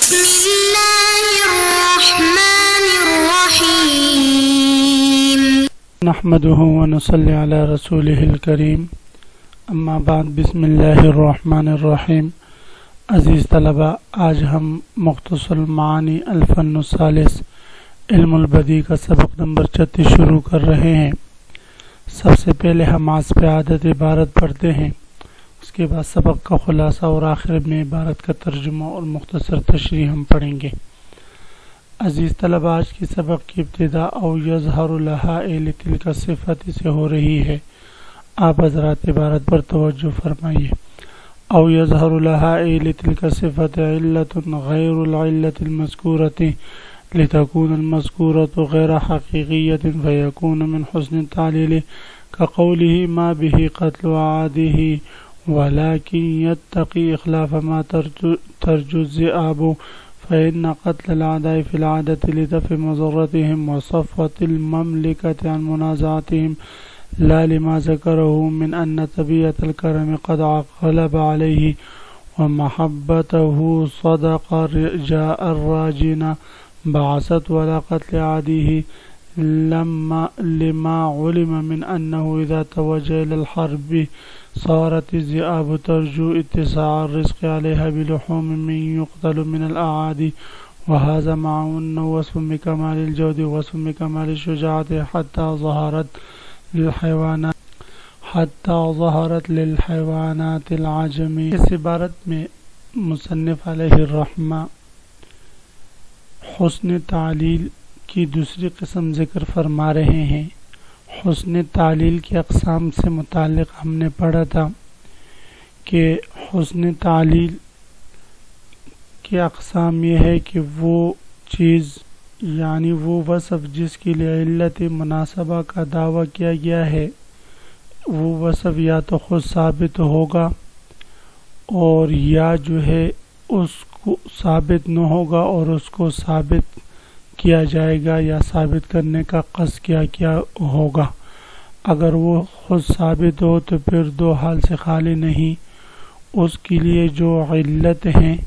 بسم الله الرحمن الرحيم نحمده ونصلي على رسوله الكريم اما بعد بسم اللہ الرحمن الرحیم۔ عزیز طلبہ، آج ہم مختصر المعانی الفن الثالث علم البدیع کا سبق نمبر 36 شروع کر رہے ہیں۔ سب سے پہلے ہم آج پہ عادت عبارت پڑھتے ہیں، اس کے بعد سبق کا خلاصہ اور آخر میں عبارت کا ترجمہ اور مختصر تشریح ہم پڑھیں گے۔ عزیز طلبہ، آج کی سبق کی ابتدا او یظہر لہا لتلک صفت سے ہو رہی ہے۔ آپ حضرات عبارت پر توجہ فرمائیے۔ او یظہر لہا لتلک صفت علت غیر العلت المذکورۃ لتكون المذکورۃ غیر حقیقیۃ فیکون من حسن التعلیل كقوله ما به قتل عاده ولكن يتقي إخلاف ما ترجو الذئاب فإن قتل الأعداء في العادة لدفع مضرتهم وصفوة المملكة عن منازعتهم لا لما ذكره من أن طبيعة الكرم قد غلب عليه ومحبته صدق رجاء الراجين بعثت ولا قتل عاديه لما علم من أنه إذا توجه إلى الحرب صارت الذئاب ترجو اتساع الرزق عليها بلحوم من يقتل من الأعادي وهذا مع أنه وصف بكمال الجود ووصف بكمال الشجاعة حتى ظهرت للحيوانات العجمي۔ اس عبارت میں مصنف علیہ الرحمہ حسن تعلیل کی دوسری قسم ذکر فرما رہے ہیں۔ حسن تعلیل کی اقسام سے متعلق ہم نے پڑھا تھا کہ حسن تعلیل کی اقسام یہ ہے کہ وہ چیز یعنی وہ وصف جس کے لیے علت مناسبہ کا دعویٰ کیا گیا ہے، وہ وصف یا تو خود ثابت ہوگا اور یا جو ہے اس کو ثابت نہ ہوگا اور اس کو ثابت کیا جائے گا یا ثابت کرنے کا قصد کیا ہوگا۔ اگر وہ خود ثابت ہو تو پھر دو حال سے خالی نہیں، اس کے لیے جو علت ہیں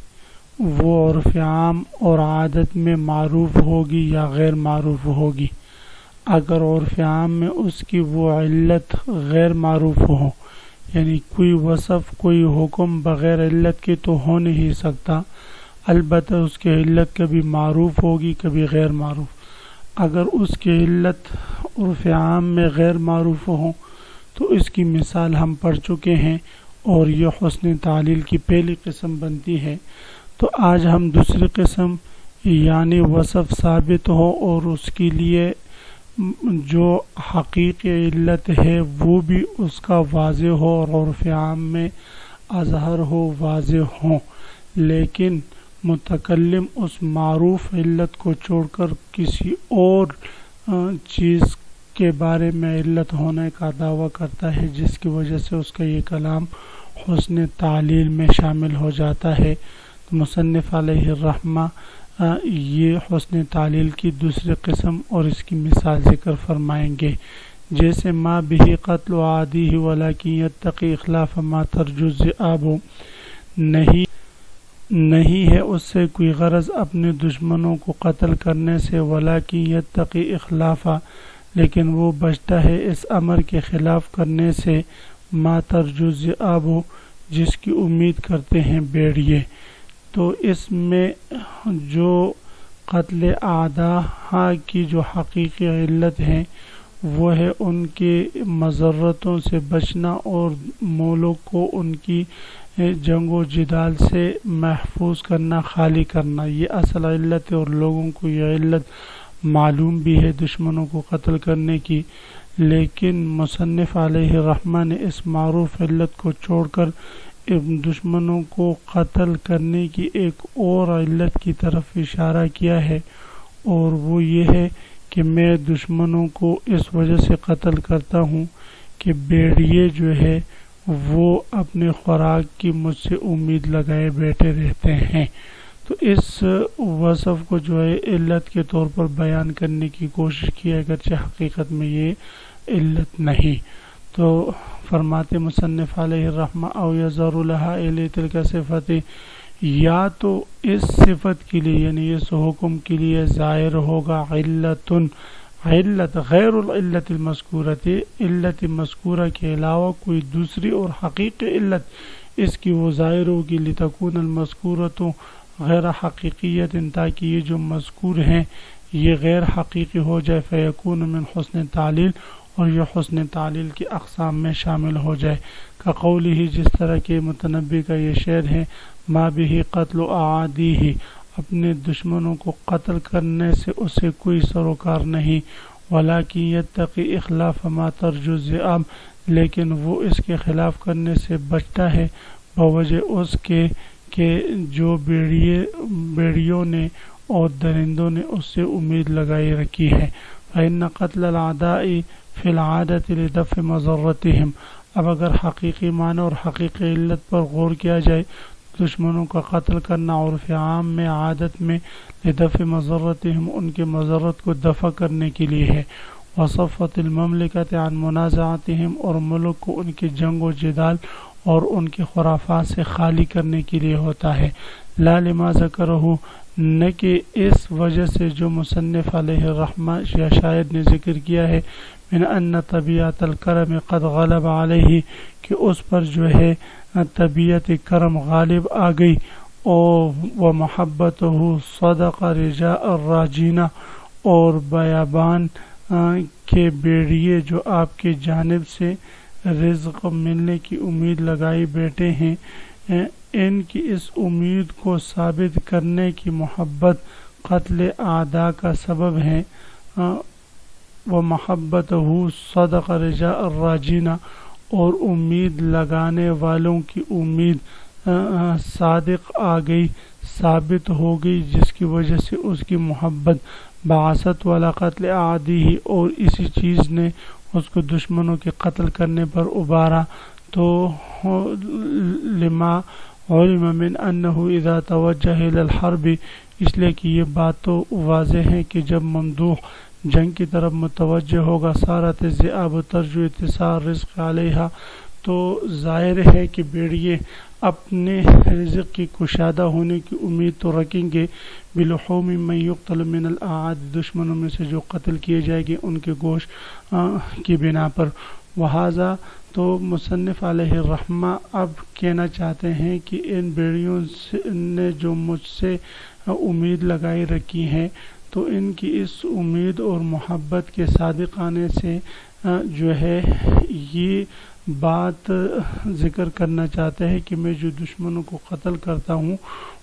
وہ عرف عام اور عادت میں معروف ہوگی یا غیر معروف ہوگی۔ اگر عرف عام میں اس کی وہ علت غیر معروف ہو، یعنی کوئی وصف کوئی حکم بغیر علت کے تو ہو نہیں سکتا، البتہ اس کی علت کبھی معروف ہوگی کبھی غیر معروف۔ اگر اس کی علت عرف عام میں غیر معروف ہو تو اس کی مثال ہم پڑھ چکے ہیں اور یہ حسن تعلیل کی پہلی قسم بنتی ہے۔ تو آج ہم دوسری قسم یعنی وصف ثابت ہو اور اس کے لیے جو حقیقی علت ہے وہ بھی اس کا واضح ہو اور عرف عام میں اظہر ہو واضح ہو، لیکن متکلم اس معروف علت کو چھوڑ کر کسی اور چیز کے بارے میں علت ہونے کا دعویٰ کرتا ہے، جس کی وجہ سے اس کا یہ کلام حسن تعلیل میں شامل ہو جاتا ہے۔ تو مصنف علیہ الرحمہ یہ حسن تعلیل کی دوسری قسم اور اس کی مثال ذکر فرمائیں گے، جیسے ما به قتل عادیہ ولکن یتقی اخلاف ما ترجو الذئاب، نہیں ہے اس سے کوئی غرض اپنے دشمنوں کو قتل کرنے سے، ولیکن یتقی اخلافا، لیکن وہ بچتا ہے اس امر کے خلاف کرنے سے، ما ترجو الذئاب، جس کی امید کرتے ہیں بھیڑیے۔ تو اس میں جو قتل اعداء کی جو حقیقی علت ہیں وہ ہے ان کے مضرتوں سے بچنا اور مولوں کو ان کی جنگ و جدال سے محفوظ کرنا، خالی کرنا، یہ اصل علت ہے اور لوگوں کو یہ علت معلوم بھی ہے دشمنوں کو قتل کرنے کی، لیکن مصنف علیہ الرحمہ نے اس معروف علت کو چھوڑ کر دشمنوں کو قتل کرنے کی ایک اور علت کی طرف اشارہ کیا ہے، اور وہ یہ ہے کہ میں دشمنوں کو اس وجہ سے قتل کرتا ہوں کہ بھیڑیے جو ہے وہ اپنے خوراک کی مجھ سے امید لگائے بیٹھے رہتے ہیں۔ تو اس وصف کو جو ہے علت کے طور پر بیان کرنے کی کوشش کی، اگرچہ حقیقت میں یہ علت نہیں۔ تو فرماتے مصنف علیہ الرحمہ او یظہر لہا لتلک صفت یا تو اس صفت کے لیے یعنی اس حکم کے لیے ظاہر ہوگا علت غیر العلت المذکورۃ، علت مذکورہ کے علاوہ کوئی دوسری اور حقیقی علت اس کی وہ ظاہر ہوگی، لتکون المذکورۃ غیر حقیقیت، تاکہ یہ جو مذکور ہیں یہ غیر حقیقی ہو جائے، فیکون من حسن تعلیل، اور یہ حسن تعلیل کی اقسام میں شامل ہو جائے، کا قولی، جس طرح کہ متنبی کا یہ شعر ہے، ما به قتل اعادیہ، اپنے دشمنوں کو قتل کرنے سے اسے کوئی سروکار نہیں، ولیکن یتقی اخلاف ما ترجو الذئاب، لیکن وہ اس کے خلاف کرنے سے بچتا ہے بوجہ اس کے کہ جو بیڑیوں نے اور درندوں نے اس سے امید لگائی رکھی ہے، فإن قتل الأعداء فی العادۃ لدفع مضرتهم، اب اگر حقیقی معنی اور حقیقی علت پر غور کیا جائے، دشمنوں کا قتل کرنا عرف عام میں عادت میں لدفع مضرتهم، ان کے مضرت کو دفع کرنے کے لیے ہے، وصفت المملکۃ عن منازعتهم، اور ملک کو ان کے جنگ و جدال اور ان کے خرافات سے خالی کرنے کے لیے ہوتا ہے، لا لما ذکرہ، نہ کہ اس وجہ سے جو مصنف علیہ الرحمہ یا شاعر نے ذکر کیا ہے، من ان طبیعت الکرم قد غلب علیہ، کہ اس پر جو ہے طبیعت کرم غالب آ گئی، و محبتہ صدق رجاء الراجینہ، اور بیابان کے بیڑیے جو آپ کے جانب سے رزق ملنے کی امید لگائی بیٹھے ہیں، ان کی اس امید کو ثابت کرنے کی محبت قتل اعداء کا سبب ہے، ومحبتہ صدق رجاء الراجینہ، اور امید لگانے والوں کی امید صادق آ گئی، ثابت ہو گئی، جس کی وجہ سے اس کی محبت بعثت والا قتل اعادیہ، اور اسی چیز نے اس کو دشمنوں کے قتل کرنے پر ابارا، تو لما علم من انہ اذا توجہ الی الحرب، اس لیے کہ یہ بات تو واضح ہے کہ جب ممدوح جنگ کی طرف متوجہ ہوگا، صارت الذئاب ترجو اتصال رزق علیہا، تو ظاہر ہے کہ بیڑیے اپنے رزق کی کشادہ ہونے کی امید تو رکھیں گے، بلحوم من یقتل من الاعاد، دشمنوں میں سے جو قتل کیے جائے گے ان کے گوشت کی بنا پر، وہذا، تو مصنف علیہ الرحمہ اب کہنا چاہتے ہیں کہ ان بیڑیوں نے جو مجھ سے امید لگائی رکھی ہے، تو ان کی اس امید اور محبت کے صادق آنے سے جو ہے یہ بات ذکر کرنا چاہتے ہیں کہ میں جو دشمنوں کو قتل کرتا ہوں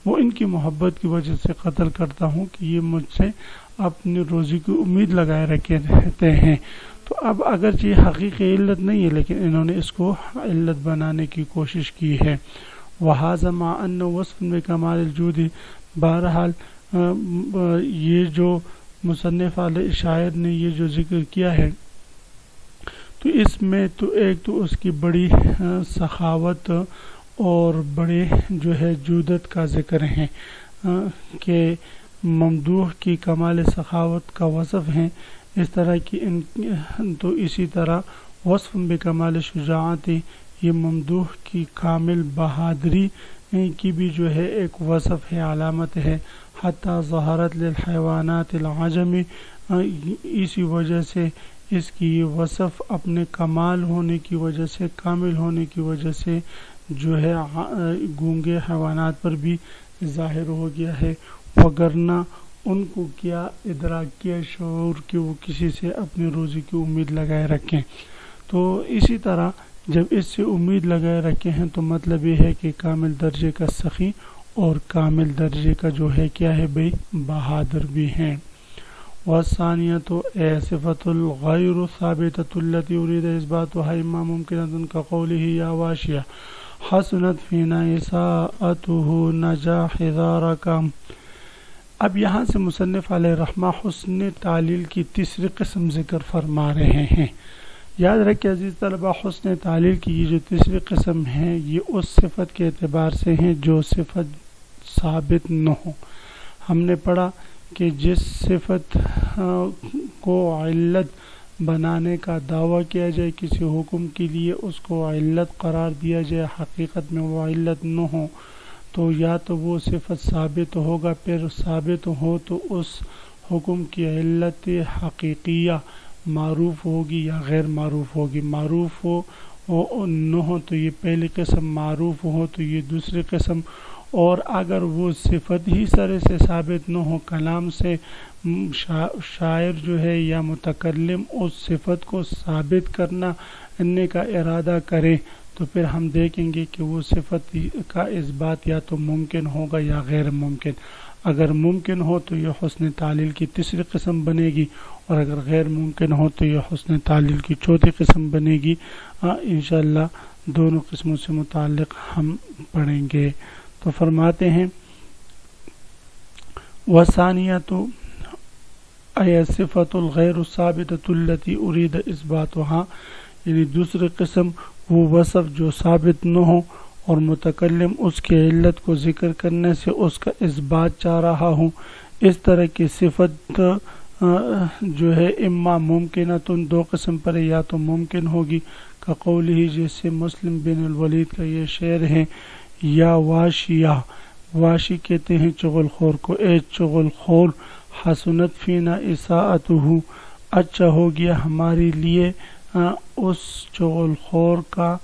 وہ ان کی محبت کی وجہ سے قتل کرتا ہوں کہ یہ مجھ سے اپنی روزی کی امید لگائے رکھے رہتے ہیں۔ تو اب اگرچہ یہ حقیقی علت نہیں ہے لیکن انہوں نے اس کو علت بنانے کی کوشش کی ہے۔ وَهَذَا مَعَ أَنَّ وَصْفٌ بِكَمَالِ الْجُودِ، بہرحال یہ جو مصنف علیہ شاعر نے یہ جو ذکر کیا ہے تو اس میں تو ایک تو اس کی بڑی سخاوت اور بڑے جو ہے جودت کا ذکر ہے کہ ممدوح کی کمال سخاوت کا وصف ہے، اس طرح کی تو اسی طرح وصف بکمال شجاعت، یہ ممدوح کی کامل بہادری کی بھی جو ہے ایک وصف ہے، علامت ہے، حتی ظہرت للحیوانات العجمی، اسی وجہ سے اس کی یہ وصف اپنے کمال ہونے کی وجہ سے، کامل ہونے کی وجہ سے جو ہے گونگے حیوانات پر بھی ظاہر ہو گیا ہے، وگرنہ ان کو کیا ادراک کیا شعور کہ وہ کسی سے اپنی روزی کی امید لگائے رکھیں۔ تو اسی طرح جب اس سے امید لگائے رکھے ہیں تو مطلب یہ ہے کہ کامل درجے کا سخی اور کامل درجے کا جو ہے کیا ہے بھئی بہادر بھی ہیں۔ وَالثَّانِيَةُ صِفَةُ الْغَيْرُ ثَابِتَةُ الَّتِي أُرِيدَ إِثْبَاتُهَا إِمَّا مُمْكِنَةٌ كَقَوْلِهِ يَا وَاشِيَةٌ حَسُنَتْ فِينَا إِسَاءَتُهُ نَجَاحِ ذَارَكَ۔ اب یہاں سے مصنف علیہ رحمہ حسن تعلیل کی تیسری قسم ذکر فرما رہے ہیں۔ یاد رکھیں عزیز طلبہ، حسن تعلیل کی یہ جو تیسری قسم ہے یہ اس صفت کے اعتبار سے ہیں جو صفت ثابت نہ ہو۔ ہم نے پڑھا کہ جس صفت کو علت بنانے کا دعویٰ کیا جائے کسی حکم کے لیے، اس کو علت قرار دیا جائے، حقیقت میں وہ علت نہ ہو، تو یا تو وہ صفت ثابت ہوگا، پھر ثابت ہو تو اس حکم کی علت حقیقیہ معروف ہوگی یا غیر معروف ہوگی۔ معروف ہو نہ ہو تو یہ پہلی قسم، معروف ہو تو یہ دوسری قسم۔ اور اگر وہ صفت ہی سرے سے ثابت نہ ہو، کلام سے شاعر جو ہے یا متکلم اس صفت کو ثابت کرنے کا ارادہ کرے، تو پھر ہم دیکھیں گے کہ وہ صفت کا اثبات یا تو ممکن ہوگا یا غیر ممکن۔ اگر ممکن ہو تو یہ حسن تعلیل کی تیسری قسم بنے گی، اور اگر غیر ممکن ہو تو یہ حسن تعلیل کی چوتھی قسم بنے گی۔ انشاءاللہ دونوں قسموں سے متعلق ہم پڑھیں گے۔ تو فرماتے ہیں وَثَانِيَةُ أَيَ صِفَةُ الْغَيْرُ الثَّابِتَةُ الَّتِي أُرِيدَ إِثْبَاتُهَا، یعنی دوسری قسم وہ وصف جو ثابت نہ ہو اور متکلم اس کے علت کو ذکر کرنے سے اس کا اثبات چاہ رہا ہوں۔ اس طرح کی صفت جو ہے اما ممکنتن، دو قسم پر یا تو ممکن ہوگی، کا قول ہی جیسے مسلم بن الولید کا یہ شعر ہے، یا واشیہ، واشی کہتے ہیں چغل خور کو، اے چغل خور، حسنت فینا اساءتہ، اچھا ہو گیا ہمارے لیے اس چغل خور کا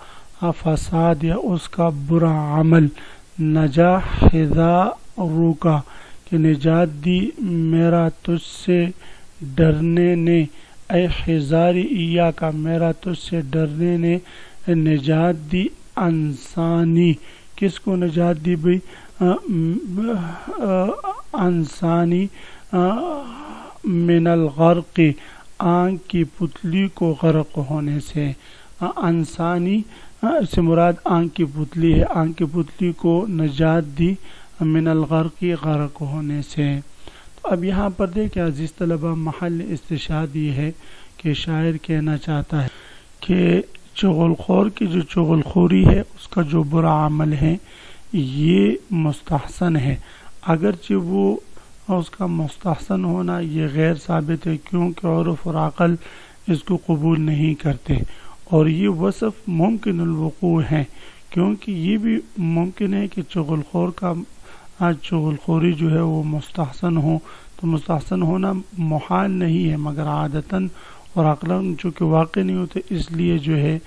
فساد یا اس کا برا عمل، نجا حذارک، کہ نجات دی میرا تجھ سے ڈرنے نے، اے حذاری ایاک، میرا تجھ سے ڈرنے نے نجات دی، انسانی، کس کو نجات دی بھئی؟ انسانی من الغرق، آنکھ کی پتلی کو غرق ہونے سے۔ انسانی سے مراد آنکھ کی پتلی ہے، آنکھ کی پتلی کو نجات دی من الغرق، غرق ہونے سے۔ تو اب یہاں پر دیکھیں عزیز طلبہ، محل استشہاد یہ ہے کہ شاعر کہنا چاہتا ہے کہ چغل خور کی جو چغل خوری ہے، اس کا جو برا عمل ہے یہ مستحسن ہے، اگرچہ وہ اس کا مستحسن ہونا یہ غیر ثابت ہے، کیونکہ عرف اور عقل اس کو قبول نہیں کرتے، اور یہ وصف ممکن الوقوع ہے، کیونکہ یہ بھی ممکن ہے کہ چغل خور کا چغل خوری جو ہے وہ مستحسن ہو، تو مستحسن ہونا محال نہیں ہے، مگر عادتاً اور عقلاً چونکہ واقع نہیں ہوتے، اس لیے جو ہے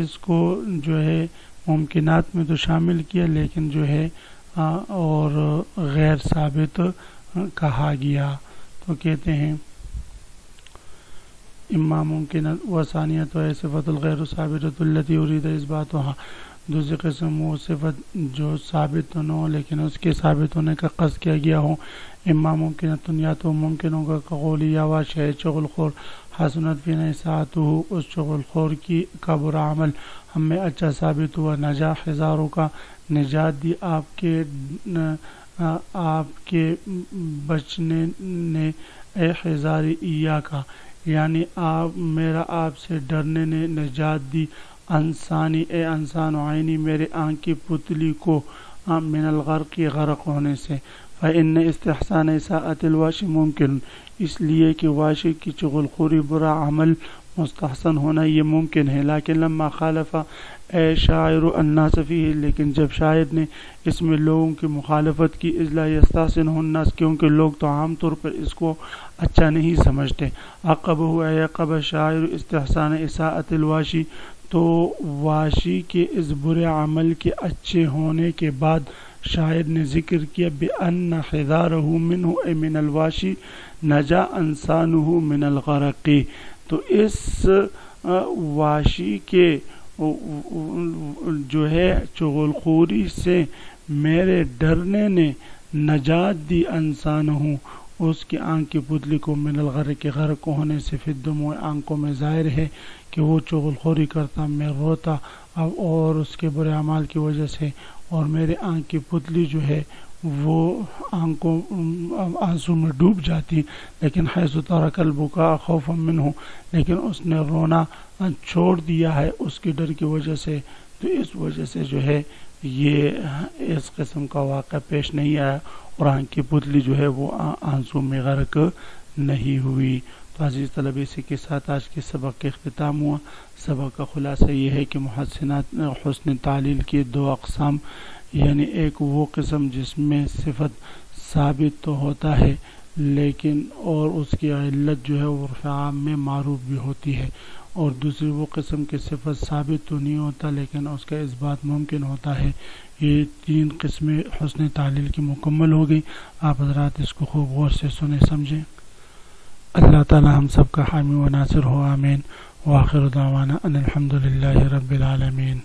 اس کو جو ہے ممکنات میں تو شامل کیا، لیکن جو ہے اور غیر ثابت کہا گیا۔ تو کہتے ہیں اما ممکن وثانیۃ صفۃ الغیر ثابتۃ التی ارید اثباتها، دوسری قسم وہ صفت جو ثابت نہ ہو لیکن اس کے ثابت ہونے کا قصد کیا گیا ہو۔ اما ممکنۃ، یا تو ممکن ہوگا قولی یا واقع چغل خور، حسنت فینا اساءتہ، اس چغل خور کی کا برا عمل ہم میں اچھا ثابت ہوا، نجا حذاروں کا، نجات دی آپ کے بچنے نے، اے حذاری ایا کا، یعنی میرا آپ سے ڈرنے نے نجات دی، انسانی، اے انسان عینی، میرے آنکھ کی پتلی کو، من الغرق، غرق ہونے سے۔ فإن استحسان اساءت الواشی ممکن، اس لیے کہ واشی کی چغل خوری برا عمل مستحسن ہونا یہ ممکن ہے، لیکن لما خالف اے شاعر الناس فیہ، لیکن جب شاعر نے اس میں لوگوں کی مخالفت کی، اذ لا یستحسنہ الناس، کیونکہ لوگ تو عام طور پر اس کو اچھا نہیں سمجھتے، عقبہ اے عقب شاعر استحسان اساءت الواشی، تو واشی کے اس برے عمل کے اچھے ہونے کے بعد شاعر نے ذکر کیا بأن حذارہ منہ، اے من الواشی، نجا انسانہ من الغرق، تو اس واشی کے جو ہے چغل خوری سے میرے ڈرنے نے نجات دی، انسان ہوں، اس کی آنکھ کی پتلی کو، من الغرق کے غرق ہونے سے، فی الدموع، آنکھوں میں ظاہر ہے کہ وہ چغل خوری کرتا، میں روتا اور اس کے برے اعمال کی وجہ سے، اور میرے آنکھ کی پتلی جو ہے وہ آنکھوں آنسو میں ڈوب جاتی، لیکن حیث ترک البکاء خوفا منہ، لیکن اس نے رونا چھوڑ دیا ہے اس کے ڈر کی وجہ سے، تو اس وجہ سے جو ہے یہ اس قسم کا واقعہ پیش نہیں آیا، اور آنکھ کی پتلی جو ہے وہ آنسو میں غرق نہیں ہوئی۔ تو عزیز طلبہ، اسی کے ساتھ آج کے سبق کے اختتام ہوا۔ سبق کا خلاصہ یہ ہے کہ حسن تعلیل کی دو اقسام یعنی ایک وہ قسم جس میں صفت ثابت تو ہوتا ہے لیکن اور اس کی علت جو ہے عرف عام میں معروف بھی ہوتی ہے، اور دوسری وہ قسم کی صفت ثابت تو نہیں ہوتا لیکن اس کا اثبات ممکن ہوتا ہے۔ یہ تین قسمیں حسن تعلیل کی مکمل ہو گئی۔ آپ حضرات اس کو خوب غور سے سنیں سمجھیں۔ اللہ تعالی ہم سب کا حامی و ناصر ہو، آمین۔ وآخر دعوانا ان الحمد للہ رب العالمین۔